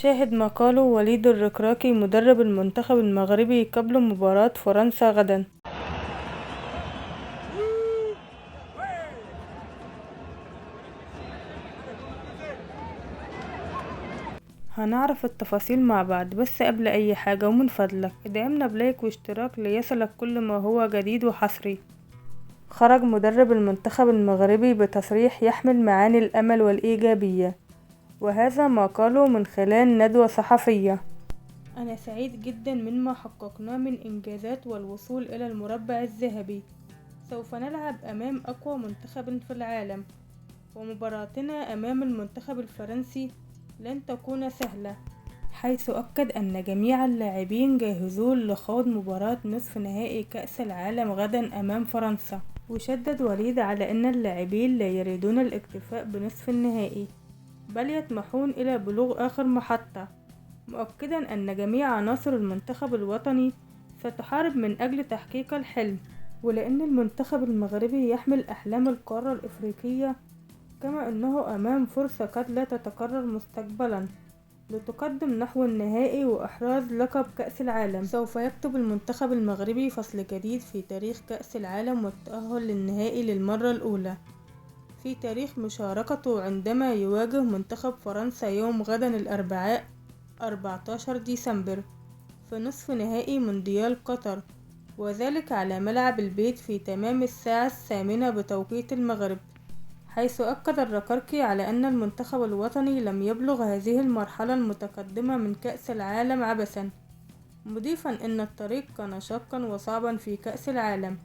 شاهد ما قاله وليد الركراكي مدرب المنتخب المغربي قبل مباراة فرنسا غدا. هنعرف التفاصيل مع بعض، بس قبل اي حاجة ومن فضلك ادعمنا بلايك واشتراك ليصلك كل ما هو جديد وحصري. خرج مدرب المنتخب المغربي بتصريح يحمل معاني الأمل والإيجابية، وهذا ما قاله من خلال ندوة صحفية. أنا سعيد جدا مما حققناه من إنجازات والوصول إلى المربع الذهبي. سوف نلعب أمام أقوى منتخب في العالم، ومباراتنا أمام المنتخب الفرنسي لن تكون سهلة، حيث أكد أن جميع اللاعبين جاهزون لخوض مباراة نصف نهائي كأس العالم غدا أمام فرنسا. وشدد وليد على أن اللاعبين لا يريدون الاكتفاء بنصف النهائي، بل يطمحون إلى بلوغ آخر محطة، مؤكدا أن جميع عناصر المنتخب الوطني ستحارب من أجل تحقيق الحلم، ولأن المنتخب المغربي يحمل أحلام القارة الإفريقية، كما أنه أمام فرصة قد لا تتكرر مستقبلا لتقدم نحو النهائي وإحراز لقب كأس العالم. سوف يكتب المنتخب المغربي فصل جديد في تاريخ كأس العالم والتأهل للنهائي للمرة الأولى في تاريخ مشاركته، عندما يواجه منتخب فرنسا يوم غدا الأربعاء 14 ديسمبر في نصف نهائي مونديال قطر، وذلك على ملعب البيت في تمام الساعة 8 بتوقيت المغرب. حيث أكد الركراكي على أن المنتخب الوطني لم يبلغ هذه المرحلة المتقدمة من كأس العالم عبثا، مضيفا أن الطريق كان شاقا وصعبا في كأس العالم،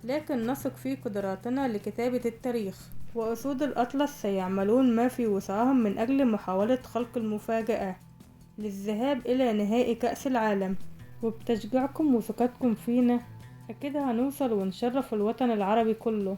لكن نثق في قدراتنا لكتابة التاريخ، وأسود الأطلس سيعملون ما في وسعهم من أجل محاولة خلق المفاجأة للذهاب إلى نهائي كأس العالم. وبتشجيعكم وثقتكم فينا أكيد هنوصل ونشرف الوطن العربي كله.